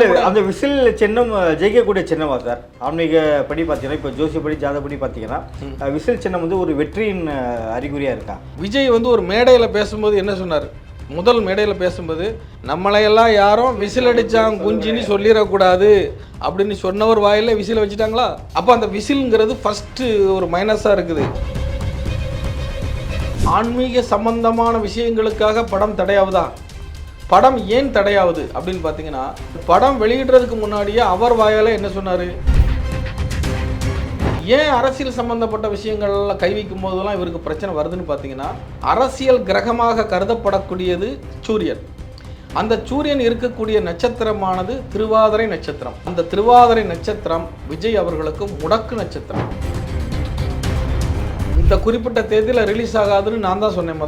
அந்த விசில் சின்னம் ஜெயிக்கக்கூடிய சின்னமா சார்? ஆன்மீக படி பார்த்தீங்கன்னா, இப்போ ஜோசியப்படி ஜாதகப்படி பார்த்தீங்கன்னா, விசில் சின்னம் வந்து ஒரு வெற்றியின் அறிகுறியா இருக்கா? விஜய் வந்து ஒரு மேடையில் பேசும்போது என்ன சொன்னார்? முதல் மேடையில் பேசும்போது நம்மளையெல்லாம் யாரும் விசில் அடிச்சாங்க குஞ்சின்னு சொல்லிடக்கூடாது அப்படின்னு சொன்னவர் வாயில விசில் வச்சுட்டாங்களா? அப்போ அந்த விசில்ங்கிறது ஃபஸ்ட்டு ஒரு மைனஸாக இருக்குது. ஆன்மீக சம்பந்தமான விஷயங்களுக்காக படம் தடையாவதா? படம் ஏன் தடையாவது அப்படின்னு பார்த்தீங்கன்னா, படம் வெளியிடுறதுக்கு முன்னாடியே அவர் வாயால் என்ன சொன்னார்? ஏன் அரசியல் சம்பந்தப்பட்ட விஷயங்கள்லாம் கை வைக்கும் போதெல்லாம் இவருக்கு பிரச்சனை வருதுன்னு பார்த்தீங்கன்னா, அரசியல் கிரகமாக கருதப்படக்கூடியது சூரியன். அந்த சூரியன் இருக்கக்கூடிய நட்சத்திரமானது திருவாதிரை நட்சத்திரம். அந்த திருவாதிரை நட்சத்திரம் விஜய் அவர்களுக்கு முடக்கு நட்சத்திரம். இந்த குறிப்பிட்ட தேதியில் ரிலீஸ் ஆகாதுன்னு நான் தான் சொன்னேன்.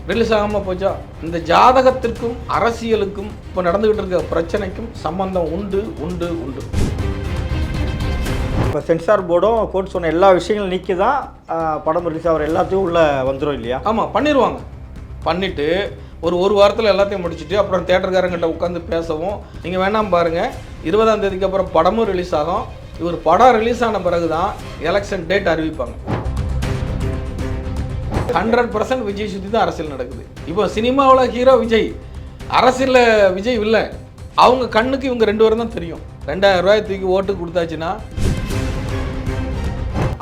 ரிலீஸ் ஆகாமல் போச்சா? இந்த ஜாதகத்திற்கும் அரசியலுக்கும் இப்போ நடந்துகிட்டு இருக்க பிரச்சனைக்கும் சம்பந்தம் உண்டு உண்டு உண்டு. இப்போ சென்சார் போர்டும் கோர்ட் சொன்ன எல்லா விஷயங்களும் நீக்கி தான் படம் ரிலீஸ் ஆகிற எல்லாத்தையும் உள்ளே வந்துடும் இல்லையா? ஆமாம், பண்ணிடுவாங்க. பண்ணிவிட்டு ஒரு வாரத்தில் எல்லாத்தையும் முடிச்சுட்டு அப்புறம் தேட்டருக்காரங்கிட்ட உட்காந்து பேசவும், நீங்கள் வேணாம் பாருங்கள், 20ஆம் தேதிக்கு அப்புறம் படமும் ரிலீஸ் ஆகும். இவர் படம் ரிலீஸ் ஆன பிறகு தான் எலெக்ஷன் டேட் அறிவிப்பாங்க. 100% விஜய் சுற்றி தான் அரசியல் நடக்குது. இப்போ சினிமாவில் ஹீரோ விஜய், அரசியலில் விஜய் இல்லை. அவங்க கண்ணுக்கு இவங்க 2 பேரும் தான் தெரியும். 2000 ரூபாய் தூக்கி ஓட்டு கொடுத்தாச்சுன்னா,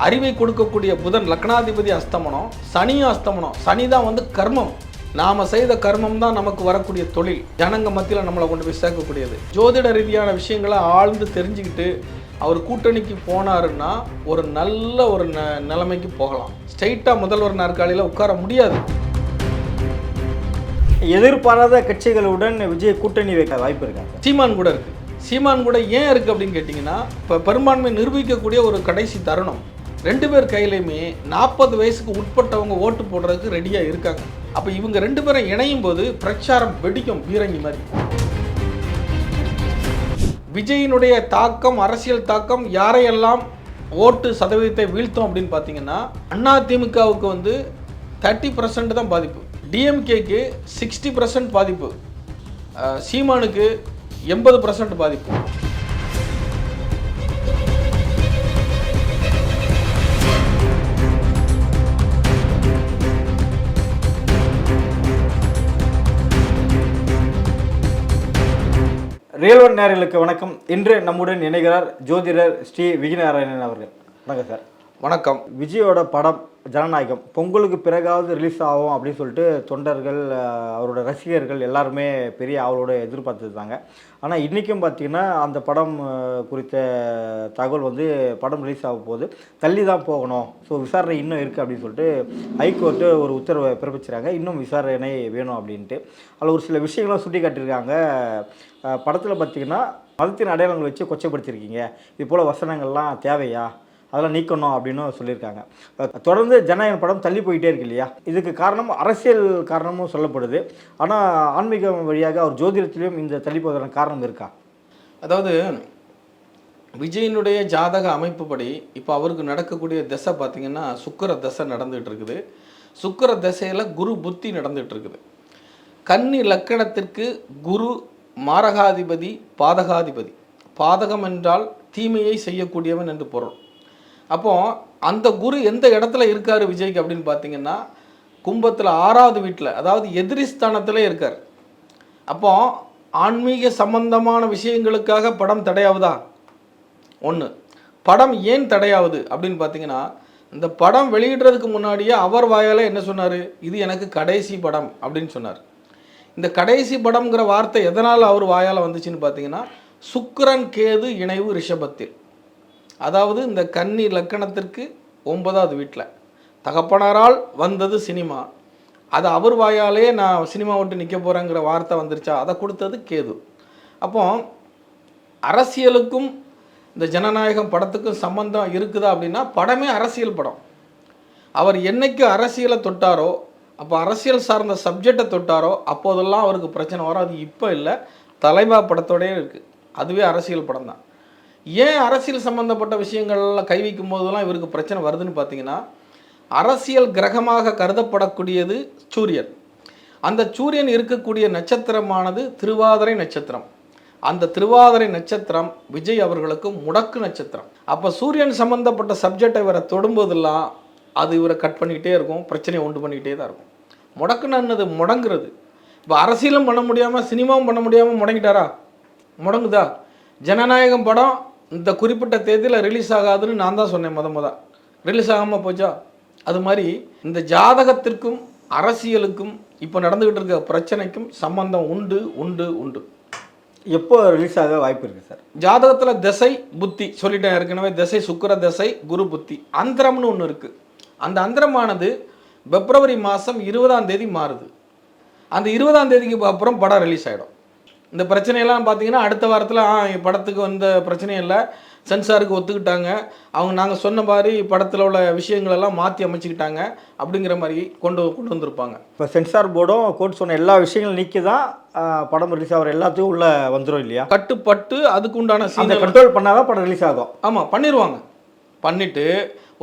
அறிவை கொடுக்கக்கூடிய புதன் லக்னாதிபதி அஸ்தமனம், சனியும் அஸ்தமனம். சனி தான் வந்து கர்மம். நாம் செய்த கர்மம் தான் நமக்கு வரக்கூடிய தொழில், ஜனங்க மத்தியில் நம்மளை கொண்டு போய் சேர்க்கக்கூடியது. ஜோதிட ரீதியான விஷயங்களை ஆழ்ந்து தெரிஞ்சுக்கிட்டு அவர் கூட்டணிக்கு போனாருன்னா ஒரு நல்ல ஒரு நிலைமைக்கு போகலாம். ஸ்ட்ரெயிட்டாக முதல்வர் நாற்காலியில் உட்கார முடியாது. எதிர்பாராத கட்சிகளுடன் விஜய் கூட்டணி வைக்க வாய்ப்பு இருக்காங்க. சீமான் கூட இருக்குது. சீமான் கூட ஏன் இருக்குது அப்படின்னு கேட்டிங்கன்னா, இப்போ பெரும்பான்மை நிரூபிக்கக்கூடிய ஒரு கடைசி தருணம். 2 பேர் கையிலையுமே 40 வயசுக்கு உட்பட்டவங்க ஓட்டு போடுறதுக்கு ரெடியாக இருக்காங்க. அப்போ இவங்க 2 பேரும் இணையும் போது பிரச்சாரம் வெடிக்கும் பீரங்கி மாதிரி. விஜயினுடைய தாக்கம், அரசியல் தாக்கம் யாரையெல்லாம் ஓட்டு சதவீதத்தை வீழ்த்தும் அப்படின்னு பார்த்தீங்கன்னா, அதிமுகவுக்கு வந்து 30% தான் பாதிப்பு, டிஎம்கேக்கு 60% பாதிப்பு, சீமானுக்கு 80% பாதிப்பு. ரியல் ஒன் நேயர்களுக்கு வணக்கம். இன்று நம்முடன் இணைகிறார் ஜோதிடர் ஸ்ரீ விஜயநாராயணன் அவர்கள். வணக்கம் சார். வணக்கம். விஜயோட படம் ஜனநாயகம் பொங்கலுக்கு பிறகாவது ரிலீஸ் ஆகும் அப்படின்னு சொல்லிட்டு தொண்டர்கள், அவரோட ரசிகர்கள் எல்லாருமே பெரிய அவரோட எதிர்பார்த்துருந்தாங்க. ஆனால் இன்றைக்கும் பார்த்திங்கன்னா அந்த படம் குறித்த தகவல் வந்து படம் ரிலீஸ் ஆகும் போது தள்ளி தான் போகணும், ஸோ விசாரணை இன்னும் இருக்குது அப்படின்னு சொல்லிட்டு ஹைகோர்ட்டு ஒரு உத்தரவை பிறப்பிச்சிருக்காங்க. இன்னும் விசாரணை வேணும் அப்படின்ட்டு அதில் ஒரு சில விஷயங்கள்லாம் சுட்டி காட்டியிருக்காங்க. படத்தில் பார்த்திங்கன்னா மதத்தின் அடையாளங்கள் வச்சு கொச்சைப்படுத்தியிருக்கீங்க, இது போல் வசனங்கள்லாம் தேவையா, அதெல்லாம் நீக்கணும் அப்படின்னு சொல்லியிருக்காங்க. தொடர்ந்து ஜனநாயகம் படம் தள்ளி போயிட்டே இருக்கு இல்லையா? இதுக்கு காரணம் அரசியல் காரணமும் சொல்லப்படுது. ஆனால் ஆன்மீகம் வழியாக அவர் ஜோதிடத்திலையும் இந்த தள்ளி போவதற்கான காரணம் இருக்கா? அதாவது விஜயினுடைய ஜாதக அமைப்புப்படி இப்போ அவருக்கு நடக்கக்கூடிய திசை பார்த்திங்கன்னா சுக்கிர திசை நடந்துகிட்டு இருக்குது. சுக்கிர திசையில் குரு புத்தி நடந்துகிட்டு இருக்குது. கன்னி லக்கணத்திற்கு குரு மாரகாதிபதி, பாதகாதிபதி. பாதகம் என்றால் தீமையை செய்யக்கூடியவன் என்று பொருள். அப்போது அந்த குரு எந்த இடத்துல இருக்கார் விஜய்க்கு அப்படின்னு பார்த்தீங்கன்னா, கும்பத்தில் 6வது வீட்டில், அதாவது எதிரிஸ்தானத்தில் இருக்கார். அப்போது ஆன்மீக சம்பந்தமான விஷயங்களுக்காக படம் தடையாவதா? ஒன்று. படம் ஏன் தடையாவது அப்படின்னு பார்த்தீங்கன்னா, இந்த படம் வெளியிடுறதுக்கு முன்னாடியே அவர் வாயால் என்ன சொன்னார்? இது எனக்கு கடைசி படம் அப்படின்னு சொன்னார். இந்த கடைசி படம்ங்கிற வார்த்தை எதனால் அவர் வாயால் வந்துச்சுன்னு பார்த்தீங்கன்னா, சுக்கிரன் கேது இணைவு ரிஷபத்தில், அதாவது இந்த கன்னி லக்கணத்திற்கு 9வது வீட்டில் தகப்பனாரால் வந்தது சினிமா. அது அவர் வாயாலே நான் சினிமா விட்டு நிற்க போகிறேங்கிற வார்த்தை வந்துருச்சா, அதை கொடுத்தது கேது. அப்போ அரசியலுக்கும் இந்த ஜனநாயகம் படத்துக்கும் சம்பந்தம் இருக்குதா அப்படின்னா, படமே அரசியல் படம். அவர் என்னைக்கு அரசியலை தொட்டாரோ, அப்போ அரசியல் சார்ந்த சப்ஜெக்டை தொட்டாரோ அப்போதெல்லாம் அவருக்கு பிரச்சனை வரும். அது இப்போ இல்லை, தலைவா படத்தோடயே இருக்குது. அதுவே அரசியல் படம் தான். ஏன் அரசியல் சம்பந்தப்பட்ட விஷயங்கள்லாம் கை வைக்கும் போதெல்லாம் இவருக்கு பிரச்சனை வருதுன்னு பார்த்தீங்கன்னா, அரசியல் கிரகமாக கருதப்படக்கூடியது சூரியன். அந்த சூரியன் இருக்கக்கூடிய நட்சத்திரமானது திருவாதிரை நட்சத்திரம். அந்த திருவாதிரை நட்சத்திரம் விஜய் அவர்களுக்கு முடக்கு நட்சத்திரம். அப்போ சூரியன் சம்மந்தப்பட்ட சப்ஜெக்டை இவரை தொடும்போதெல்லாம் அது இவரை கட் பண்ணிக்கிட்டே இருக்கும், பிரச்சனையை உண்டு பண்ணிக்கிட்டே தான் இருக்கும். முடக்குனது முடங்குறது. இப்போ அரசியலும் பண்ண முடியாமல் சினிமாவும் பண்ண முடியாமல் முடங்கிட்டாரா? முடங்குதா? ஜனநாயகம் படம் இந்த குறிப்பிட்ட தேதியில் ரிலீஸ் ஆகாதுன்னு நான் தான் சொன்னேன். ரிலீஸ் ஆகாமல் போச்சா? அது மாதிரி இந்த ஜாதகத்திற்கும் அரசியலுக்கும் இப்போ நடந்துக்கிட்டு இருக்க பிரச்சனைக்கும் சம்பந்தம் உண்டு உண்டு உண்டு. எப்போ ரிலீஸ் ஆக வாய்ப்பு இருக்குது சார்? ஜாதகத்தில் திசை புத்தி சொல்லிட்டேன் ஏற்கனவே. திசை சுக்கிர திசை, குரு புத்தி, அந்தரம்னு ஒன்று இருக்குது. அந்த அந்தரமானது பிப்ரவரி மாதம் 20ஆம் தேதி மாறுது. அந்த 20ஆம் தேதிக்கு அப்புறம் படம் ரிலீஸ் ஆகிடும். இந்த பிரச்சனையெல்லாம் பார்த்தீங்கன்னா அடுத்த வாரத்தில் படத்துக்கு வந்த பிரச்சனையும் இல்லை, சென்சாருக்கு ஒத்துக்கிட்டாங்க, அவங்க நாங்கள் சொன்ன மாதிரி படத்தில் உள்ள விஷயங்களெல்லாம் மாற்றி அமைச்சிக்கிட்டாங்க அப்படிங்கிற மாதிரி கொண்டு வந்திருப்பாங்க. இப்போ சென்சார் போர்டும் கோர்ட் சொன்ன எல்லா விஷயங்களும் நீக்கி தான் படம் ரிலீஸ் ஆகிற எல்லாத்தையும் உள்ளே வந்துடும் இல்லையா? கட்டுப்பட்டு அதுக்கு உண்டான சீனை கண்ட்ரோல் பண்ணால் தான் படம் ரிலீஸ் ஆகும். ஆமாம், பண்ணிடுவாங்க. பண்ணிவிட்டு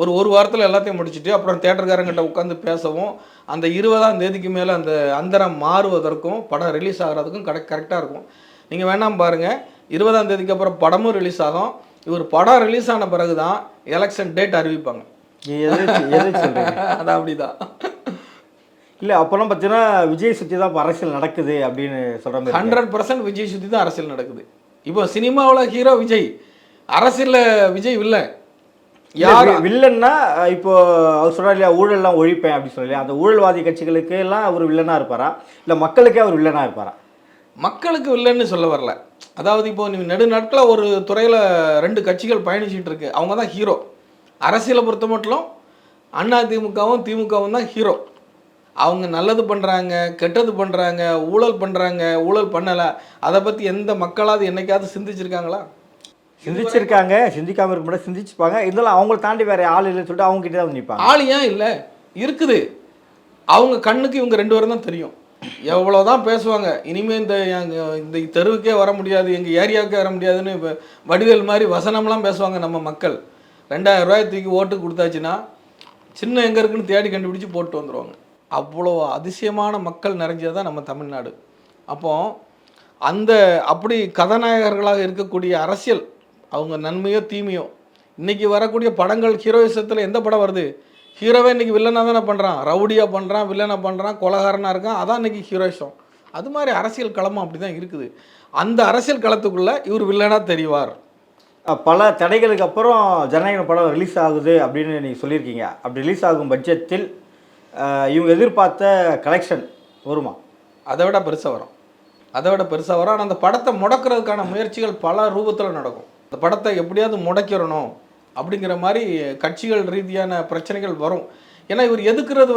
ஒரு வாரத்தில் எல்லாத்தையும் முடிச்சுட்டு அப்புறம் தேட்டருக்காரங்கிட்ட உட்காந்து பேசவும் அந்த 20ஆம் தேதிக்கு மேலே அந்த அந்தரம் மாறுவதற்கும் படம் ரிலீஸ் ஆகிறதுக்கும் கரெக்டாக இருக்கும். நீங்கள் வேணாம் பாருங்கள், 20ஆம் தேதிக்கு அப்புறம் படமும் ரிலீஸ் ஆகும். இவர் படம் ரிலீஸ் ஆன பிறகு தான் எலெக்ஷன் டேட் அறிவிப்பாங்க. அதான் அப்படிதான். இல்லை அப்போலாம் பார்த்தீங்கன்னா விஜய் சுற்றி தான் இப்போ அரசியல் நடக்குது அப்படின்னு சொல்கிற 100% விஜய் சுற்றி தான் அரசியல் நடக்குது. இப்போ சினிமாவில் ஹீரோ விஜய், அரசியலில் விஜய் வில்லன். யார் வில்லன்னா இப்போ அவர் சொல்கிறார் இல்லையா, ஊழல்லாம் ஒழிப்பேன் அப்படின்னு சொல்லி, அந்த ஊழல்வாதி கட்சிகளுக்கு எல்லாம் அவர் வில்லனாக இருப்பாரா, இல்லை மக்களுக்கே அவர் வில்லனாக இருப்பாரா? மக்களுக்கு வில்லன்னு சொல்ல வரல. அதாவது இப்போ நீங்கள் நெடுநாட்களில் ஒரு துறையில் 2 கட்சிகள் பயணிச்சுட்டு இருக்கு, அவங்க தான் ஹீரோ. அரசியலை பொறுத்த மட்டும் அதிமுகவும் திமுகவும் தான் ஹீரோ. அவங்க நல்லது பண்ணுறாங்க, கெட்டது பண்ணுறாங்க, ஊழல் பண்ணுறாங்க, ஊழல் பண்ணலை, அதை பற்றி எந்த மக்களாவது என்னைக்காவது சிந்திச்சிருக்காங்களா? சிந்திச்சிருக்காங்க. சிந்திக்காமல் இருக்க முடியாது, சிந்திச்சுப்பாங்க. இருந்தாலும் அவங்கள தாண்டி வேறு ஆள் இல்லைன்னு சொல்லிட்டு அவங்க கிட்டே தான் நிற்பாங்க. ஆள் ஏன் இல்லை, இருக்குது. அவங்க கண்ணுக்கு இவங்க 2 பேரும் தான் தெரியும். எவ்வளோதான் பேசுவாங்க, இனிமேல் இந்த தெருவுக்கே வர முடியாது, எங்கள் ஏரியாவுக்கே வர முடியாதுன்னு இப்போ வடிவேல் மாதிரி வசனம்லாம் பேசுவாங்க நம்ம மக்கள். 2000 ரூபாய் தூக்கி ஓட்டு கொடுத்தாச்சுன்னா சின்ன எங்கே இருக்குன்னு தேடி கண்டுபிடிச்சி போட்டு வந்துடுவாங்க. அவ்வளோ அதிசயமான மக்கள் நிறைஞ்சது தான் நம்ம தமிழ்நாடு. அப்போது அப்படி கதாநாயகர்களாக இருக்கக்கூடிய அரசியல், அவங்க நன்மையோ தீமையோ, இன்றைக்கி வரக்கூடிய படங்கள் ஹீரோயிசத்தில் எந்த படம் வருது? ஹீரோவே இன்றைக்கி வில்லனாக தானே பண்ணுறான், ரவுடியாக பண்ணுறான், வில்லனாக பண்ணுறான், கொலகாரனாக இருக்கான், அதான் இன்றைக்கி ஹீரோயிசம். அது மாதிரி அரசியல் களமும் அப்படி தான் இருக்குது. அந்த அரசியல் களத்துக்குள்ளே இவர் வில்லனாக தெரிவார். பல தடைகளுக்கு அப்புறம் ஜனநாயகம் படம் ரிலீஸ் ஆகுது அப்படின்னு நீங்கள் சொல்லியிருக்கீங்க. அப்படி ரிலீஸ் ஆகும் பட்ஜெட்டில் இவங்க எதிர்பார்த்த கலெக்ஷன் வருமா? அதை விட பெருசாக வரும். ஆனால் அந்த படத்தை முடக்கிறதுக்கான முயற்சிகள் பல ரூபத்தில் நடக்கும். அந்த படத்தை எப்படியாவது முடக்கிறணும் அப்படிங்கிற மாதிரி கட்சிகள் ரீதியான பிரச்சனைகள் வரும். ஏன்னா இவர் எதிர்க்கிறது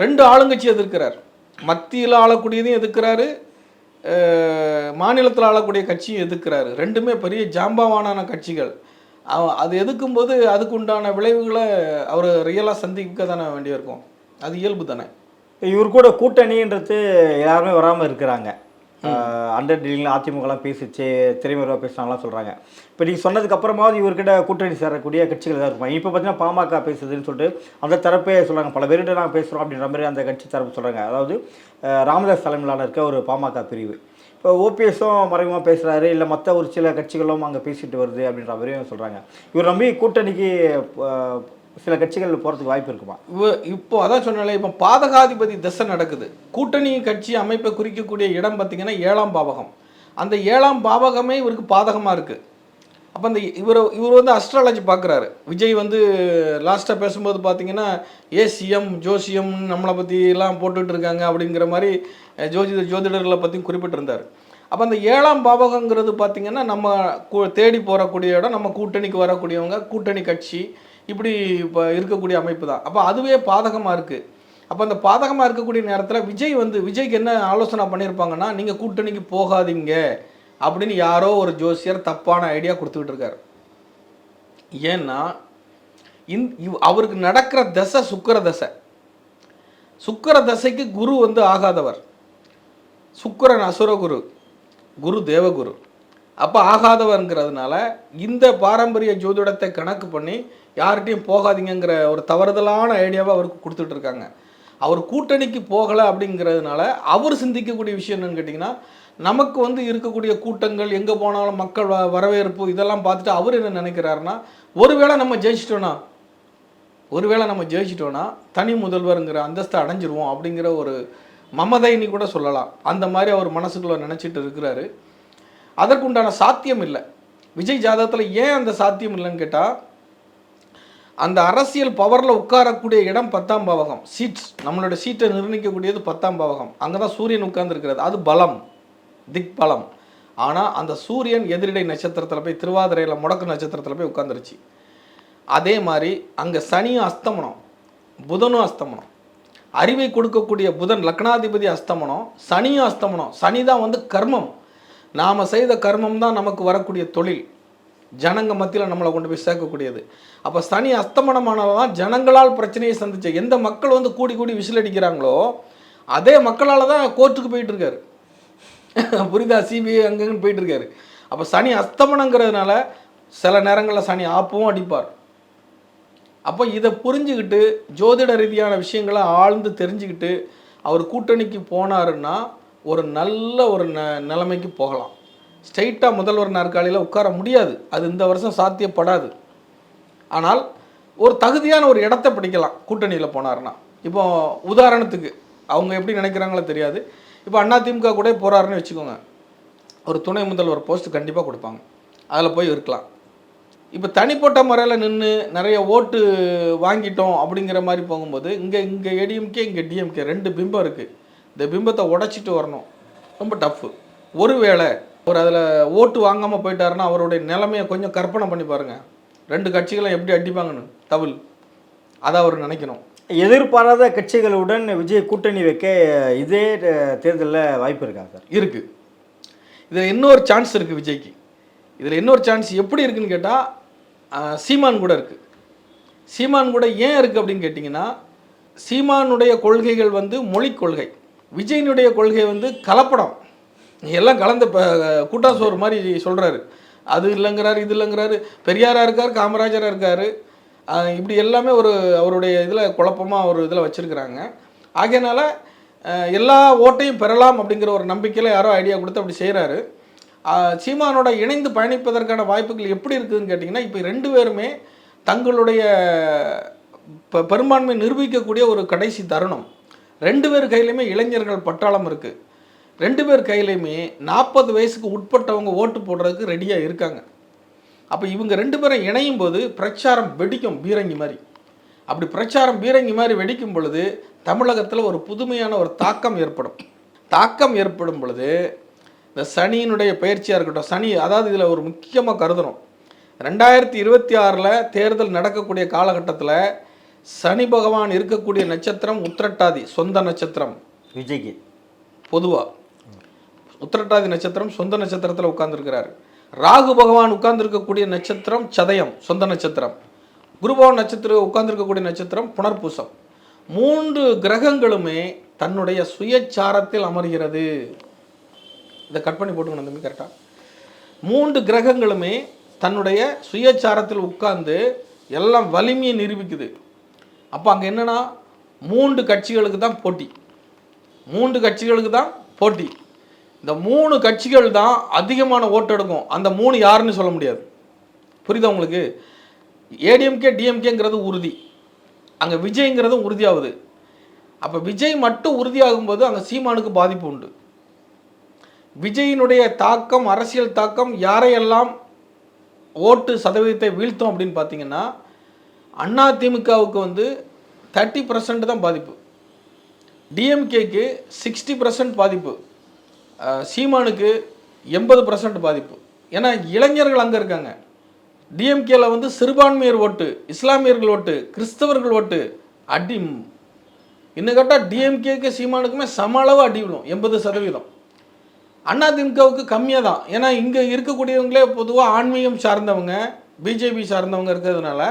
2 ஆளுங்கட்சி எதிர்க்கிறார். மத்தியில் ஆளக்கூடியதையும் எதிர்க்கிறாரு, மாநிலத்தில் ஆளக்கூடிய கட்சியும் எதிர்க்கிறாரு. 2மே பெரிய ஜாம்பவானான கட்சிகள். அது எதுக்கும்போது அதுக்கு உண்டான விளைவுகளை அவர் ரியலாக சந்திக்க தானே வேண்டியிருக்கும். அது இயல்பு தானே. இவர் கூட கூட்டணின்றது யாருமே வராமல் இருக்கிறாங்க. அண்டர் டீலிங்கில் அதிமுகலாம் பேசிச்சு, திரைமறைவாக பேசுனாங்களாம் சொல்கிறாங்க. இப்போ நீங்கள் சொன்னதுக்கப்புறமாவது இவர்கிட்ட கூட்டணி சேரக்கூடிய கட்சிகள் தான் இருப்பாங்க. இப்போ பார்த்தீங்கன்னா பாமக பேசுதுன்னு சொல்லிட்டு அந்த தரப்பே சொல்கிறாங்க. பல பேர்கிட்ட நாங்கள் பேசுகிறோம் அப்படின்ற மாதிரி அந்த கட்சி தரப்பு சொல்கிறாங்க. அதாவது ராமதாஸ் தலைமையிலான இருக்க ஒரு பாமக பிரிவு. இப்போ ஓபிஎஸும் மறைமுகமாக பேசுகிறாரு, இல்லை மற்ற ஒரு சில கட்சிகளும் அங்கே பேசிட்டு வருது அப்படின்ற மாதிரியும் சொல்கிறாங்க. இவர் நம்பி கூட்டணிக்கு சில கட்சிகள் போகிறதுக்கு வாய்ப்பு இருக்குமா? இப்போ அதான் சொன்னாலே, இப்போ பாதகாதிபதி திசை நடக்குது. கூட்டணி கட்சி அமைப்பை குறிக்கக்கூடிய இடம் பார்த்திங்கன்னா 7ஆம் பாவகம். அந்த 7ஆம் பாவகமே இவருக்கு பாதகமாக இருக்குது. அப்போ அந்த இவர் அஸ்ட்ராலஜி பார்க்குறாரு. விஜய் லாஸ்ட்டாக பேசும்போது பார்த்தீங்கன்னா ஏசிஎம் ஜோசியம் நம்மளை பற்றிலாம் போட்டுட்டு இருக்காங்க அப்படிங்கிற மாதிரி ஜோதிடர்களை பற்றியும் குறிப்பிட்டிருந்தார். அப்போ அந்த 7ஆம் பாவகங்கிறது பார்த்திங்கன்னா நம்ம தேடி போகக்கூடிய இடம், நம்ம கூட்டணிக்கு வரக்கூடியவங்க, கூட்டணி கட்சி, இப்படி இப்போ இருக்கக்கூடிய அமைப்பு தான். அப்போ அதுவே பாதகமாக இருக்குது. அப்போ அந்த பாதகமாக இருக்கக்கூடிய நேரத்தில் விஜய்க்கு என்ன ஆலோசனை பண்ணியிருப்பாங்கன்னா, நீங்கள் கூட்டணிக்கு போகாதீங்க அப்படின்னு யாரோ ஒரு ஜோசியர் தப்பான ஐடியா கொடுத்துக்கிட்டு இருக்காரு. ஏன்னா அவருக்கு நடக்கிற தசை சுக்கிர தசைக்கு குரு ஆகாதவர். சுக்கிரன் அசுரகுரு, குரு தேவகுரு. அப்போ ஆகாதவர்ங்கிறதுனால இந்த பாரம்பரிய ஜோதிடத்தை கணக்கு பண்ணி யார்கிட்டையும் போகாதீங்கிற ஒரு தவறுதலான ஐடியாவை அவருக்கு கொடுத்துட்டு இருக்காங்க. அவர் கூட்டணிக்கு போகலை அப்படிங்கிறதுனால அவர் சிந்திக்கக்கூடிய விஷயம் என்னன்னு கேட்டிங்கன்னா, நமக்கு வந்து இருக்கக்கூடிய கூட்டங்கள், எங்கே போனாலும் மக்கள் வரவேற்பு இதெல்லாம் பார்த்துட்டு அவர் என்ன நினைக்கிறாருன்னா, ஒருவேளை நம்ம ஜெயிச்சிட்டோன்னா தனி முதல்வருங்கிற அந்தஸ்தை அடைஞ்சிருவோம் அப்படிங்கிற ஒரு மமதைன்னு கூட சொல்லலாம். அந்த மாதிரி அவர் மனசுக்குள்ள நினச்சிட்டு இருக்கிறாரு. அதற்குண்டான சாத்தியம் இல்லை. விஜய் ஜாதகத்தில் ஏன் அந்த சாத்தியம் இல்லைன்னு கேட்டால், அந்த அரசியல் பவரில் உட்காரக்கூடிய இடம் 10ஆம் பாவகம். சீட்ஸ், நம்மளோட சீட்டை நிர்ணயிக்கக்கூடியது 10ஆம் பாவகம். அங்கே தான் சூரியன் உட்கார்ந்துருக்கிறது. அது பலம், திக் பலம். ஆனால் அந்த சூரியன் எதிரிடை நட்சத்திரத்தில் போய், திருவாதிரையில் முடக்கு நட்சத்திரத்தில் போய் உட்காந்துருச்சு. அதே மாதிரி அங்கே சனியும் அஸ்தமனம், புதனும் அஸ்தமனம். அறிவை கொடுக்கக்கூடிய புதன் லக்னாதிபதி அஸ்தமனம், சனியும் அஸ்தமனம். சனி தான் வந்து கர்மம். நாம் செய்த கர்மம் தான் நமக்கு வரக்கூடிய தொழில், ஜனங்க மத்தியில் நம்மளை கொண்டு போய் சேர்க்கக்கூடியது. அப்போ சனி அஸ்தமனமானதான் ஜனங்களால் பிரச்சனையை சந்திச்ச எந்த மக்கள் வந்து கூடி கூடி விசில் அடிக்கிறாங்களோ அதே மக்களால் தான் கோர்ட்டுக்கு போயிட்டு இருக்காரு. புரிதா? சிபிஐ அங்கங்கன்னு போயிட்டு இருக்காரு. அப்போ சனி அஸ்தமனங்கிறதுனால சில நேரங்களில் சனி ஆப்பவும் அடிப்பார். அப்போ இதை புரிஞ்சுக்கிட்டு ஜோதிட ரீதியான விஷயங்களை ஆழ்ந்து தெரிஞ்சுக்கிட்டு அவர் கூட்டணிக்கு போனாருன்னா ஒரு நல்ல ஒரு நிலைமைக்கு போகலாம். ஸ்ட்ரைட்டாக முதல்வர் நாற்காலியில் உட்கார முடியாது, அது இந்த வருஷம் சாத்தியப்படாது. ஆனால் ஒரு தகுதியான ஒரு இடத்த பிடிக்கலாம் கூட்டணியில் போனாருன்னா. இப்போ உதாரணத்துக்கு அவங்க எப்படி நினைக்கிறாங்களோ தெரியாது, இப்போ அதிமுக கூட போகிறாருன்னு வச்சுக்கோங்க, ஒரு துணை முதல்வர் போஸ்ட் கண்டிப்பாக கொடுப்பாங்க, அதில் போய் இருக்கலாம். இப்போ தனிப்பட்ட முறையில் நின்று நிறைய ஓட்டு வாங்கிட்டோம் அப்படிங்கிற மாதிரி போகும்போது இங்கே ஏடிஎம்கே, இங்கே டிஎம்கே 2 பிம்பம் இருக்குது. இந்த பிம்பத்தை உடைச்சிட்டு வரணும், ரொம்ப டஃப்பு. ஒருவேளை அவர் அதில் ஓட்டு வாங்காமல் போயிட்டாருன்னா அவருடைய நிலைமையை கொஞ்சம் கற்பனை பண்ணி பாருங்கள். 2 கட்சிகளை எப்படி அடிப்பாங்கன்னு தவில், அதை அவர் நினைக்கணும். எதிர்பாராத கட்சிகளுடன் விஜய் கூட்டணி வைக்க இதே தேர்தலில் வாய்ப்பு இருக்கா சார்? இருக்குது. இதில் இன்னொரு சான்ஸ் இருக்குது விஜய்க்கு. இதில் இன்னொரு சான்ஸ் எப்படி இருக்குன்னு கேட்டால், சீமான் கூட இருக்குது. சீமான் கூட ஏன் இருக்குது அப்படின்னு கேட்டிங்கன்னா, சீமானுடைய கொள்கைகள் வந்து மொழி கொள்கை, விஜயனுடைய கொள்கை வந்து கலப்படம். எல்லாம் கலந்த கூட்டாசோறு மாதிரி சொல்கிறாரு. அது இல்லைங்கிறாரு, இது இல்லைங்கிறாரு, பெரியாராக இருக்கார், காமராஜராக இருக்கார். இப்படி எல்லாமே ஒரு அவருடைய இதில் குழப்பமாக ஒரு இதில் வச்சுருக்கிறாங்க. ஆகையினால எல்லா ஓட்டையும் பெறலாம் அப்படிங்கிற ஒரு நம்பிக்கையில் யாரோ ஐடியா கொடுத்து அப்படி செய்கிறாரு. சீமானோட இணைந்து பயணிப்பதற்கான வாய்ப்புகள் எப்படி இருக்குதுன்னு கேட்டிங்கன்னா, இப்போ 2 பேருமே தங்களுடைய பெரும்பான்மை நிரூபிக்கக்கூடிய ஒரு கடைசி தருணம். 2 பேர் கையிலையுமே இளைஞர்கள் பட்டாளம் இருக்குது. 2 பேர் கையிலையுமே 40 வயசுக்கு உட்பட்டவங்க ஓட்டு போடுறதுக்கு ரெடியாக இருக்காங்க. அப்போ இவங்க 2 பேரும் இணையும் போது பிரச்சாரம் வெடிக்கும், பீரங்கி மாதிரி. அப்படி பிரச்சாரம் பீரங்கி மாதிரி வெடிக்கும் பொழுது தமிழகத்தில் ஒரு புதுமையான ஒரு தாக்கம் ஏற்படும் பொழுது இந்த சனியினுடைய பயிற்சியாக இருக்கட்டும், சனி அதாவது இதில் ஒரு முக்கியமாக கருதணும், 2026 தேர்தல் நடக்கக்கூடிய காலகட்டத்தில் சனி பகவான் இருக்கக்கூடிய நட்சத்திரம் உத்திரட்டாதி, சொந்த நட்சத்திரம் விஜய்க்கு. பொதுவாக உத்திரட்டாதி நட்சத்திரம் சொந்த நட்சத்திரத்தில் உட்கார்ந்துருக்கிறார். ராகு பகவான் உட்கார்ந்துருக்கக்கூடிய நட்சத்திரம் சதயம், சொந்த நட்சத்திரம். குருபவன் நட்சத்திரம் உட்கார்ந்துருக்கக்கூடிய நட்சத்திரம் புனர்பூசம். 3 கிரகங்களுமே தன்னுடைய சுயச்சாரத்தில் அமர்கிறது. இதை கட் பண்ணி போட்டுக்கணும் தம்பி கரெக்டாக. 3 கிரகங்களுமே தன்னுடைய சுயச்சாரத்தில் உட்கார்ந்து எல்லாம் வலிமையை நிரூபிக்குது. அப்போ அங்கே என்னென்னா 3 கட்சிகளுக்கு தான் போட்டி. இந்த 3 கட்சிகள் தான் அதிகமான ஓட்டு எடுக்கும். அந்த 3 யாருன்னு சொல்ல முடியாது. புரியுதா உங்களுக்கு? ஏடிஎம்கே டிஎம்கேங்கிறது உறுதி, அங்கே விஜய்ங்கிறது உறுதியாகுது. அப்போ விஜய் மட்டும் உறுதியாகும்போது அங்கே சீமானுக்கு பாதிப்பு உண்டு. விஜயினுடைய தாக்கம், அரசியல் தாக்கம் யாரையெல்லாம் ஓட்டு சதவீதத்தை வீழ்த்தும் அப்படின்னு பார்த்தீங்கன்னா, அதிமுகவுக்கு வந்து 30% தான் பாதிப்பு, டிஎம்கேக்கு 60% பாதிப்பு, சீமானுக்கு 80% பாதிப்பு. ஏன்னா இளைஞர்கள் அங்கே இருக்காங்க. டிஎம்கேல வந்து சிறுபான்மையர் ஓட்டு, இஸ்லாமியர்கள் ஓட்டு, கிறிஸ்தவர்கள் ஓட்டு அடி. இன்னும் கேட்டால் டிஎம்கேக்கு சீமானுக்குமே சம அளவு அடி விடும், 80%. அதிமுகவுக்கு கம்மியாக தான். ஏன்னா இங்கே இருக்கக்கூடியவங்களே பொதுவாக ஆன்மீகம் சார்ந்தவங்க, பிஜேபி சார்ந்தவங்க இருக்கிறதுனால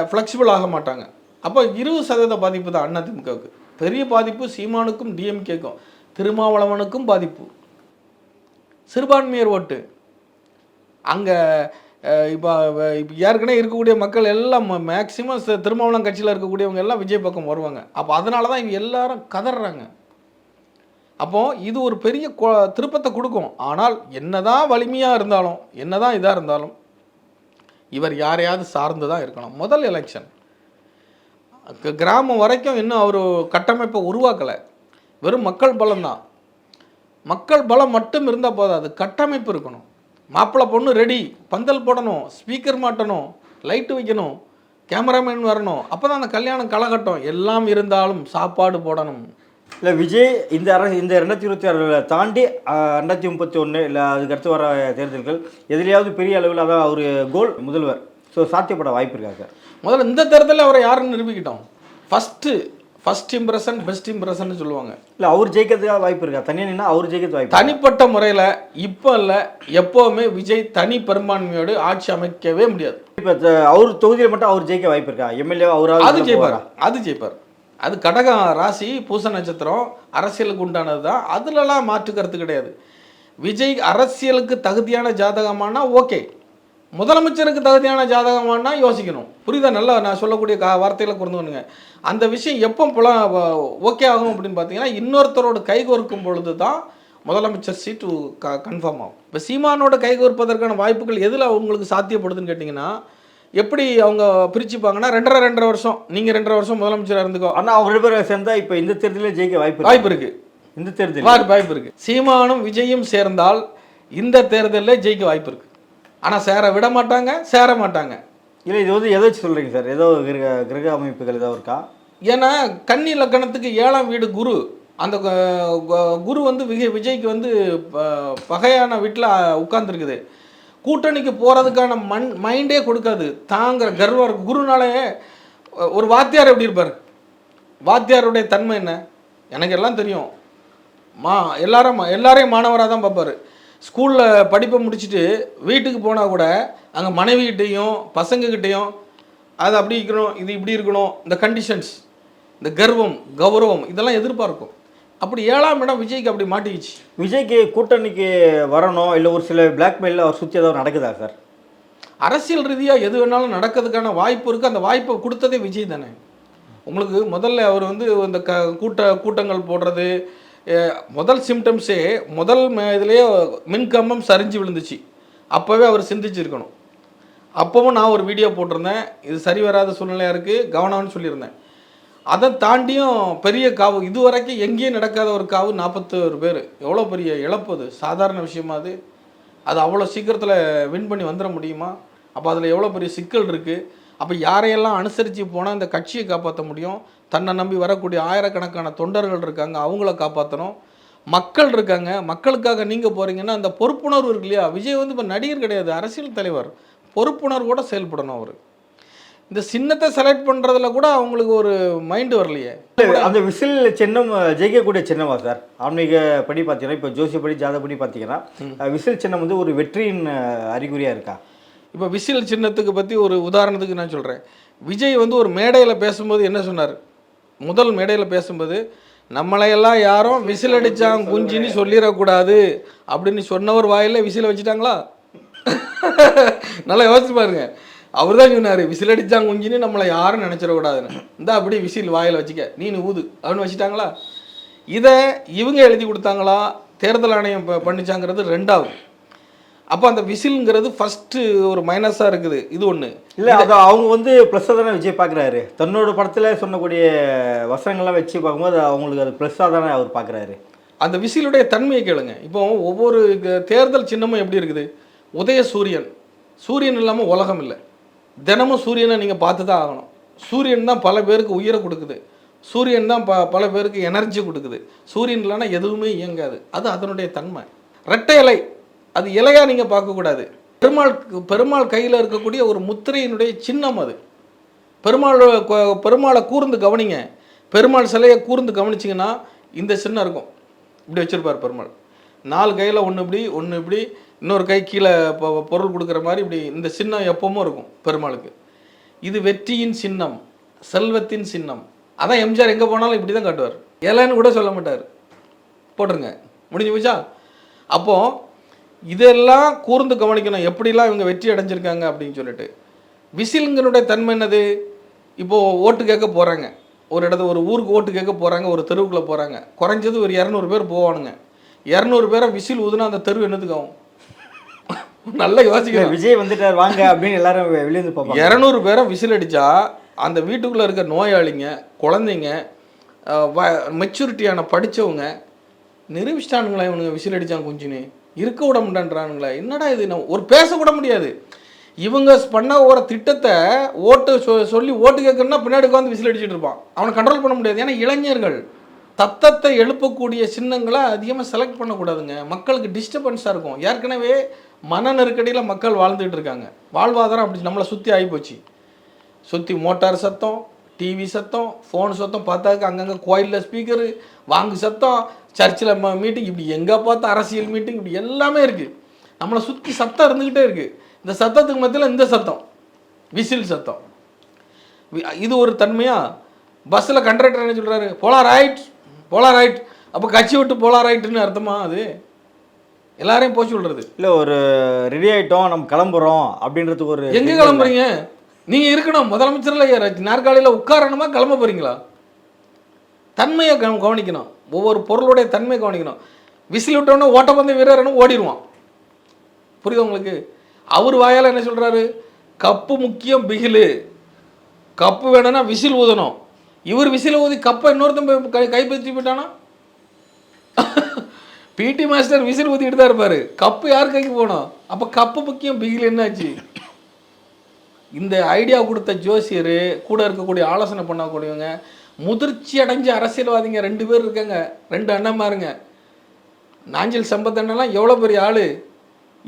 ஃப்ளெக்சிபிள் ஆக மாட்டாங்க. அப்போ 20% பாதிப்பு தான் அதிமுகவுக்கு. பெரிய பாதிப்பு சீமானுக்கும் டிஎம்கேக்கும், திருமாவளவனுக்கும் பாதிப்பு. சிறுபான்மையர் ஓட்டு அங்கே இப்போ ஏற்கனவே இருக்கக்கூடிய மக்கள் எல்லாம் மேக்சிமம் திருமாவளவன் கட்சியில் இருக்கக்கூடியவங்க எல்லாம் விஜய் பக்கம் வருவாங்க. அப்போ அதனால தான் இவங்க எல்லாரும் கதறாங்க. அப்போது இது ஒரு பெரிய திருப்பத்தை கொடுக்கும். ஆனால் என்னதான் வலிமையாக இருந்தாலும், என்னதான் இதாக இருந்தாலும், இவர் யாரையாவது சார்ந்து தான் இருக்கணும். முதல் எலெக்ஷன் கிராமம் வரைக்கும் இன்னும் அவர் கட்டமைப்பை உருவாக்கலை. வெறும் மக்கள் பலம் தான். மக்கள் பலம் மட்டும் இருந்தால் போதாது, கட்டமைப்பு இருக்கணும். மாப்பிள்ளை பொண்ணு ரெடி, பந்தல் போடணும், ஸ்பீக்கர் மாட்டணும், லைட்டு வைக்கணும், கேமராமேன் வரணும், அப்போ தான் அந்த கல்யாணம் களகட்டம் எல்லாம் இருந்தாலும் சாப்பாடு போடணும். இல்லை விஜய் இந்த இந்த 2026 தாண்டி 2031 இல்லை அதுக்கு அடுத்து வர தேர்தல்கள் எதுலையாவது பெரிய அளவில் அதான் அவர் கோல் முதல்வர் ஸோ சாத்தியப்பட வாய்ப்பு இருக்கா சார்? முதல்ல இந்த தேர்தலில் அவரை யாருன்னு நிரூபிக்கிட்டோம். ஃபஸ்ட் இம்ப்ரெஷன் பெஸ்ட் இம்ப்ரெஷன் சொல்லுவாங்க. இல்லை அவர் ஜெயிக்கிறதுக்காக வாய்ப்பு இருக்கா? தனியாக நின்னா அவர் ஜெயிக்கிறது வாய்ப்பு? தனிப்பட்ட முறையில் இப்போ இல்லை, எப்போவுமே விஜய் தனி பெரும்பான்மையோடு ஆட்சி அமைக்கவே முடியாது. இப்போ அவர் தொகுதியில் மட்டும் அவர் ஜெயிக்க வாய்ப்பு இருக்கா? எம்எல்ஏ அவரால் அது ஜெயிப்பார். அது கடகம் ராசி, பூச நட்சத்திரம், அரசியலுக்கு உண்டானது தான். அதுலலாம் மாற்று கருத்து கிடையாது. விஜய் அரசியலுக்கு தகுதியான ஜாதகமானா ஓகே, முதலமைச்சருக்கு தகுதியான ஜாதகமானா யோசிக்கணும். புரியுதா? நல்லா நான் சொல்லக்கூடிய வார்த்தைகளை கொண்டுங்க. அந்த விஷயம் எப்போ ஓகே ஆகும் அப்படின்னு பார்த்தீங்கன்னா, இன்னொருத்தரோட கைகோர்க்கும் பொழுது தான் முதலமைச்சர் சீட்டு கன்ஃபார்ம் ஆகும். இப்போ சீமானோட கைகோர்ப்பதற்கான வாய்ப்புகள் எதில் அவங்களுக்கு சாத்தியப்படுதுன்னு கேட்டிங்கன்னா, எப்படி அவங்க பிரிச்சுப்பாங்கன்னா, 2.5 வருஷம் நீங்கள் 2.5 வருஷம் முதலமைச்சராக இருந்துக்கோ. ஆனால் அவங்க 2 பேரும் சேர்ந்தா இப்போ இந்த தேர்தலில் ஜெயிக்க வாய்ப்பு இருக்கு. இந்த தேர்தல் வாய்ப்பு இருக்கு. சீமானும் விஜயும் சேர்ந்தால் இந்த தேர்தலில் ஜெயிக்க வாய்ப்பு இருக்கு. ஆனால் சேர மாட்டாங்க. இல்லை இது வந்து எதை வச்சு சொல்கிறீங்க சார்? ஏதோ கிரக அமைப்புகள் ஏதோ இருக்கா? ஏன்னா கன்னி லக்கணத்துக்கு 7ஆம் வீடு குரு. அந்த குரு வந்து விஜய்க்கு வந்து பகையான வீட்டில் உட்கார்ந்துருக்குது. கூட்டணிக்கு போகிறதுக்கான மைண்டே கொடுக்காது. தாங்கிற கர்வம் இருக்கு. குருனாலே ஒரு வாத்தியார் எப்படி இருப்பார்? வாத்தியாருடைய தன்மை என்ன? எனக்கு எல்லாம் தெரியும். எல்லாரையும் மாணவராக தான் பார்ப்பார். ஸ்கூலில் படிப்பை முடிச்சுட்டு வீட்டுக்கு போனால் கூட அங்கே மனைவிகிட்டையும் பசங்கக்கிட்டையும் அது அப்படி இருக்கணும், இது இப்படி இருக்கணும், இந்த கண்டிஷன்ஸ், இந்த கௌரவம் இதெல்லாம் எதிர்பார்க்கும். அப்படி 7ஆம் இடம் விஜய்க்கு அப்படி மாட்டிக்கிச்சு. விஜய்க்கு கூட்டணிக்கு வரணும் இல்லை ஒரு சில பிளாக்மெயிலில் அவர் சுற்றி ஏதாவது நடக்குதா சார்? அரசியல் ரீதியாக எது வேணாலும் நடக்கிறதுக்கான வாய்ப்பு இருக்குது. அந்த வாய்ப்பை கொடுத்ததே விஜய் தானே. உங்களுக்கு முதல்ல அவர் வந்து இந்த கூட்டங்கள் போடுறது, முதல் சிம்டம்ஸே முதல் இதுலேயே மின்கம்பம் சரிஞ்சு விழுந்துச்சு. அப்போவே அவர் சிந்திச்சிருக்கணும். அப்போவும் நான் ஒரு வீடியோ போட்டிருந்தேன், இது சரி வராத சூழ்நிலையாக இருக்குது, கவனம்னு சொல்லியிருந்தேன். அதை தாண்டியும் பெரிய காவு, இதுவரைக்கும் எங்கேயும் நடக்காத ஒரு காவு, 41 பேர். எவ்வளோ பெரிய இழப்பு அது? சாதாரண விஷயமா அது அவ்வளோ சீக்கிரத்தில் வின் பண்ணி வந்துட முடியுமா? அப்போ அதில் எவ்வளோ பெரிய சிக்கல் இருக்குது. அப்போ யாரையெல்லாம் அனுசரித்து போனால் இந்த கட்சியை காப்பாற்ற முடியும்? தன்னை நம்பி வரக்கூடிய ஆயிரக்கணக்கான தொண்டர்கள் இருக்காங்க, அவங்கள காப்பாற்றணும். மக்கள் இருக்காங்க, மக்களுக்காக நீங்கள் போகிறீங்கன்னா அந்த பொறுப்புணர்வு இருக்கு இல்லையா? விஜய் வந்து இப்போ நடிகர் கிடையாது, அரசியல் தலைவர். பொறுப்புணர்வோடு செயல்படணும். அவர் இந்த சின்னத்தை செலக்ட் பண்ணுறதுல கூட அவங்களுக்கு ஒரு மைண்டு வரலையே. அந்த விசில் சின்னம் ஜெயிக்கக்கூடிய சின்னமா சார்? ஆன்மீக படி பார்த்தீங்கன்னா, இப்போ ஜோசியப்படி ஜாதப்படி பார்த்தீங்கன்னா விசில் சின்னம் வந்து ஒரு வெற்றியின் அறிகுறியாக இருக்கா? இப்போ விசில் சின்னத்துக்கு பற்றி ஒரு உதாரணத்துக்கு நான் சொல்கிறேன். விஜய் வந்து ஒரு மேடையில் பேசும்போது என்ன சொன்னார்? முதல் மேடையில் பேசும்போது, நம்மளையெல்லாம் யாரும் விசில் அடித்தாங்க குஞ்சின்னு சொல்லிடக்கூடாது அப்படின்னு சொன்னவர் வாயில் விசில் வச்சுட்டாங்களா? நல்லா யோசிச்சு பாருங்க. அவர் தான் சொன்னார், விசில் அடித்தாங்க குஞ்சின்னு நம்மளை யாரும் நினச்சிடக்கூடாதுன்னு. இந்த அப்படி விசில் வாயில் வச்சுக்க, நீனு ஊது அப்படின்னு வச்சுட்டாங்களா? இதை இவங்க எழுதி கொடுத்தாங்களா, தேர்தல் ஆணையம் பண்ணிச்சாங்கிறது ரெண்டாவது. அப்போ அந்த விசில்ங்கிறது ஃபஸ்ட்டு ஒரு மைனஸாக இருக்குது. இது ஒன்று இல்லை, அது அவங்க வந்து ப்ளஸ்ஸாக தானே விஜய் பார்க்குறாரு. தன்னோட படத்தில் சொன்னக்கூடிய வசனங்கள்லாம் வச்சு பார்க்கும்போது அவங்களுக்கு அது ப்ளஸ்ஸாக தானே அவர் பார்க்குறாரு. அந்த விசிலுடைய தன்மையை கேளுங்க. இப்போ ஒவ்வொரு தேர்தல் சின்னமும் எப்படி இருக்குது? உதய சூரியன். சூரியன் இல்லாமல் உலகம் இல்லை. தினமும் சூரியனை நீங்கள் பார்த்து தான் ஆகணும். சூரியன் தான் பல பேருக்கு உயிரை கொடுக்குது. சூரியன் தான் பல பேருக்கு எனர்ஜி கொடுக்குது. சூரியன் இல்லைன்னா எதுவுமே இயங்காது. அது அதனுடைய தன்மை. ரெட்டை இலை, அது இலையாக நீங்கள் பார்க்கக்கூடாது. பெருமாள் கையில் இருக்கக்கூடிய ஒரு முத்திரையினுடைய சின்னம் அது. பெருமாளை கூர்ந்து கவனிங்க. பெருமாள் சிலையை கூர்ந்து கவனிச்சிங்கன்னா இந்த சின்னம் இருக்கும். இப்படி வச்சுருப்பார் பெருமாள். 4 கையில் ஒன்று இப்படி இன்னொரு கை கீழே பொருள் கொடுக்குற மாதிரி இப்படி இந்த சின்னம் எப்பவும் இருக்கும் பெருமாளுக்கு. இது வெற்றியின் சின்னம், செல்வத்தின் சின்னம். அதான் எம்ஜிஆர் எங்கே போனாலும் இப்படி தான் காட்டுவார். ஏழைன்னு கூட சொல்ல மாட்டார். போட்டுருங்க, முடிஞ்சு போச்சா? அப்போது இதெல்லாம் கூர்ந்து கவனிக்கணும், எப்படிலாம் இவங்க வெற்றி அடைஞ்சிருக்காங்க அப்படின்னு சொல்லிட்டு. விசிலுங்களுடைய தன்மை என்னது? இப்போது ஓட்டு கேட்க போகிறாங்க. ஒரு இடத்துல ஒரு ஊருக்கு ஓட்டு கேட்க போகிறாங்க, ஒரு தெருவுக்குள்ளே போகிறாங்க, குறைஞ்சது ஒரு 200 பேர் போவானுங்க. 200 பேரை விசில் ஊதுனா அந்த தெரு என்னத்துக்கு ஆகும்? நல்லா யோசிக்கிறேன். விஜய் வந்துட்டார் வாங்க அப்படின்னு எல்லாரும் வெளியேந்து பார்ப்பாங்க. 200 பேரை விசில் அடித்தா அந்த வீட்டுக்குள்ளே இருக்க நோயாளிங்க, குழந்தைங்க, மெச்சூரிட்டியான படித்தவங்க நிரூபிச்சிட்டானுங்களா இவனுங்க விசில் அடித்தாங்க கொஞ்சின்னு இருக்க விட மாட்டான்றானுங்களா? என்னடா இது? ஒரு பேசக்கூட முடியாது. இவங்க பண்ண ஒரு திட்டத்தை ஓட்டு சொல்லி ஓட்டு கேட்கணும்னா பின்னாடி உட்காந்து விசில் அடிச்சுட்டு இருப்பான். அவனை கண்ட்ரோல் பண்ண முடியாது. ஏன்னா இளைஞர்கள் தத்தத்தை எழுப்பக்கூடிய சின்னங்களை அதிகமாக செலக்ட் பண்ணக்கூடாதுங்க. மக்களுக்கு டிஸ்டர்பன்ஸாக இருக்கும். ஏற்கனவே மன நெருக்கடியில் மக்கள் வாழ்ந்துகிட்டு இருக்காங்க. வாழ்வாதாரம் அப்படி நம்மளை சுற்றி ஆகிப்போச்சு. சுற்றி மோட்டார் சத்தம், டிவி சத்தம், ஃபோன் சத்தம், பார்த்தாக்க அங்கங்கே கோயிலில் ஸ்பீக்கரு, வாங்கு சத்தம், சர்ச்சில் மீட்டிங், இப்படி எங்கே பார்த்தா அரசியல் மீட்டிங், இப்படி எல்லாமே இருக்குது. நம்மளை சுற்றி சத்தம் இருந்துக்கிட்டே இருக்குது. இந்த சத்தத்துக்கு மத்தியில் இந்த சத்தம், விசில் சத்தம், இது ஒரு தன்மையா? பஸ்ஸில் கண்டக்டர் என்ன சொல்கிறாரு? போலாம் ரைட், போலாம் ரைட். அப்போ கட்சி விட்டு போலாம் ரைட்டுன்னு அர்த்தமா? அது எல்லாரையும் போய் சொல்கிறது இல்லை. ஒரு ரெடி ஆகிட்டோம், நம்ம கிளம்புறோம் அப்படின்றதுக்கு ஒரு எங்கே கிளம்புறீங்க? நீங்கள் இருக்கணும் முதலமைச்சரில் நாற்காலியில் உட்காரணுமா, கிளம்ப போகிறீங்களா? தன்மையை கவனிக்கணும். ஒவ்வொரு பொருளுடைய தன்மையை கவனிக்கணும். விசில் விட்டோன்னே ஓட்டப்பந்தய வீரர்னு ஓடிடுவான். புரியுது உங்களுக்கு? அவர் வாயால் என்ன சொல்கிறாரு? கப்பு முக்கியம், பிகிலு. கப்பு வேணும்னா விசில் ஊதணும். இவர் விசில் ஊதி கப்பை இன்னொருத்தன் கைப்பற்றி போயிட்டானா? பிடி மாஸ்டர் விசில் ஊதிட்டு தான் இருப்பார். கப்பு யார் கைக்கு போகணும்? அப்போ கப்பு முக்கியம், பிகில் என்னாச்சு? இந்த ஐடியா கொடுத்த ஜோசியர், கூட இருக்கக்கூடிய ஆலோசனை பண்ணக்கூடியவங்க, முதிர்ச்சி அடைஞ்ச அரசியல்வாதிங்க 2 பேர் இருக்காங்க. 2 அண்ணன்மாருங்க. நாஞ்சில் சம்பத் அண்ணன்லாம் எவ்வளோ பெரிய ஆள்.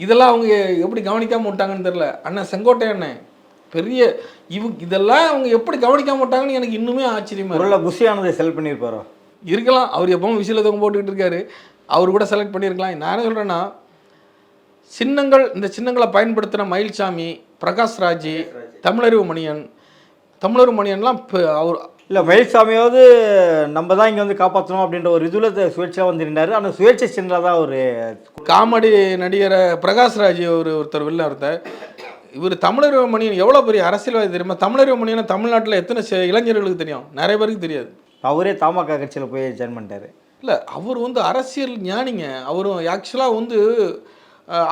இதெல்லாம் அவங்க எப்படி கவனிக்காமல் விட்டாங்கன்னு தெரில. அண்ணன் செங்கோட்டை அண்ணன் பெரிய இதெல்லாம் அவங்க எப்படி கவனிக்காமல் விட்டாங்கன்னு எனக்கு இன்னுமே ஆச்சரியமாக இருக்கு. புஷியானதை செலக்ட் பண்ணியிருப்பாரோ? இருக்கலாம். அவர் எப்பவும் விசில் எதுவும் போட்டுக்கிட்டு இருக்காரு. அவர் கூட செலக்ட் பண்ணியிருக்கலாம். நான் என்ன சொல்கிறேன்னா, சின்னங்கள், இந்த சின்னங்களை பயன்படுத்தின மயில்சாமி, பிரகாஷ்ராஜ், தமிழறிவு மணியன்லாம் அவர் இல்லை, மயில்சாமியாவது நம்ம தான் இங்கே வந்து காப்பாற்றணும் அப்படின்ற ஒரு இதில் சுயேட்சையாக வந்துருந்தார். ஆனால் சுயேட்சை சின்னதாக தான் ஒரு காமெடி நடிகரை பிரகாஷ்ராஜ் ஒருத்தர் வெளில ஒருத்தர். இவர் தமிழறிவு மணியன் எவ்வளோ பெரிய அரசியல்வாதி தெரியுமா? தமிழறிவு மணியனை தமிழ்நாட்டில் எத்தனை இளைஞர்களுக்கு தெரியும்? நிறைய பேருக்கு தெரியாது. அவரே தமாக கட்சியில் போய் ஜாயின் பண்ணிட்டார். இல்லை, அவர் அரசியல் ஞானிங்க. அவரும் ஆக்சுவலாக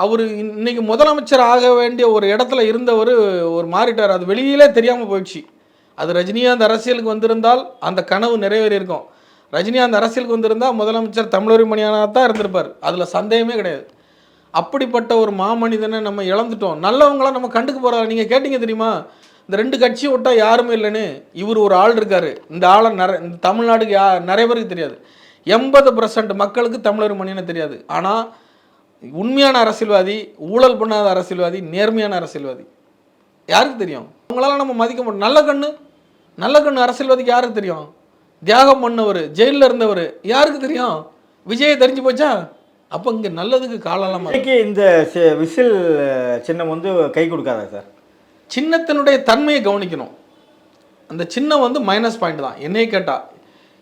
அவர் இன்னைக்கு முதலமைச்சர் ஆக வேண்டிய ஒரு இடத்துல இருந்தவர் ஒரு மாறிட்டார். அது வெளியிலே தெரியாமல் போயிடுச்சு. அது ரஜினிகாந்த் அரசியலுக்கு வந்திருந்தால் அந்த கனவு நிறைவேறி இருக்கும். ரஜினிகாந்த் அரசியலுக்கு வந்திருந்தால் முதலமைச்சர் தமிழறிவு மணியனாக தான் இருந்திருப்பார். அதில் சந்தேகமே கிடையாது. அப்படிப்பட்ட ஒரு மாமனிதனை நம்ம இழந்துட்டோம். நல்லவங்களாம் நம்ம கண்டுக்கு போகிறாங்க. நீங்கள் கேட்டிங்க தெரியுமா, இந்த 2 கட்சியை விட்டால் யாருமே இல்லைன்னு. இவர் ஒரு ஆள் இருக்கார். இந்த ஆளை இந்த தமிழ்நாடுக்கு நிறைய பேருக்கு தெரியாது. 80% மக்களுக்கு தமிழறிவு மணியனை தெரியாது. ஆனால் உண்மையான அரசியல்வாதி, ஊழல் பண்ணாத அரசியல்வாதி, நேர்மையான அரசியல்வாதி யாருக்கு தெரியும்? அவங்களால நம்ம மதிக்க மாட்டோம். நல்ல கண்ணு அரசியல்வாதிக்கு யாருக்கு தெரியும்? தியாகம் பண்ணவர், ஜெயிலில் இருந்தவர் யாருக்கு தெரியும்? விஜயை தெரிஞ்சு போச்சா? அப்போ இங்கே நல்லதுக்கு காலெல்லாம் இந்த விசில் சின்னம் வந்து கை கொடுக்காதா சார்? சின்னத்தினுடைய தன்மையை கவனிக்கணும். அந்த சின்னம் மைனஸ் பாயிண்ட் தான் என்னையே கேட்டால்.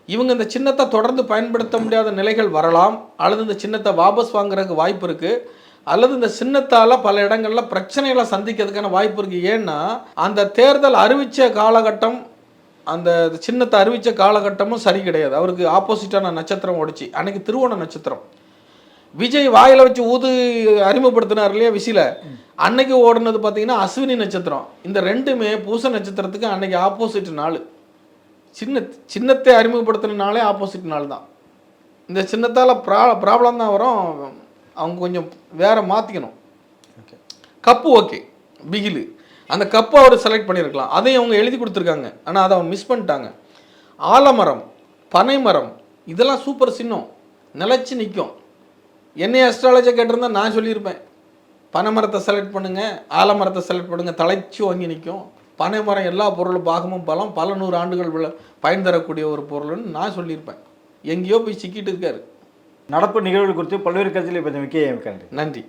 இவங்க இந்த சின்னத்தை தொடர்ந்து பயன்படுத்த முடியாத நிலைகள் வரலாம், அல்லது இந்த சின்னத்தை வாபஸ் வாங்குறதுக்கு வாய்ப்பு இருக்குது, அல்லது இந்த சின்னத்தால் பல இடங்களில் பிரச்சனைகளை சந்திக்கிறதுக்கான வாய்ப்பு இருக்குது. ஏன்னா அந்த தேர்தல் அறிவித்த காலகட்டம், அந்த சின்னத்தை அறிவித்த காலகட்டமும் சரி கிடையாது. அவருக்கு ஆப்போசிட்டான நட்சத்திரம் ஓடிச்சு. அன்றைக்கி திருவோண நட்சத்திரம். விஜய் வாயில் வச்சு அறிமுகப்படுத்தினார் இல்லையா விசில, அன்னைக்கு ஓடுனது பார்த்தீங்கன்னா அஸ்வினி நட்சத்திரம். இந்த 2மே பூச நட்சத்திரத்துக்கு அன்னைக்கு ஆப்போசிட் நாள். சின்னத்தை அறிமுகப்படுத்தினாலே ஆப்போசிட் நாள் தான். இந்த சின்னத்தால் ப்ராப்ளம் தான் வரும். அவங்க கொஞ்சம் வேற மாற்றிக்கணும். கப்பு ஓகே, பிகிலு, அந்த கப்பை அவர் செலக்ட் பண்ணியிருக்கலாம். அதையும் அவங்க எழுதி கொடுத்துருக்காங்க. ஆனால் அதை அவங்க மிஸ் பண்ணிட்டாங்க. ஆலமரம், பனைமரம், இதெல்லாம் சூப்பர் சின்னம், நிலச்சி நிற்கும். என்னை அஸ்ட்ராலஜியை கேட்டிருந்தா நான் சொல்லியிருப்பேன், பனைமரத்தை செலக்ட் பண்ணுங்கள், ஆலமரத்தை செலக்ட் பண்ணுங்கள், தலைச்சி வாங்கி நிற்கும். பனைமரம் எல்லா பொருளும் பாகமும் பலம், பல 100 ஆண்டுகள் பயன் தரக்கூடிய ஒரு பொருள்னு நான் சொல்லியிருப்பேன். எங்கேயோ போய் சிக்கிட்டு இருக்காரு. நடப்பு நிகழ்வுகள் குறித்து பல்வேறு கருத்துக்களை பற்றி மிக்க நன்றி.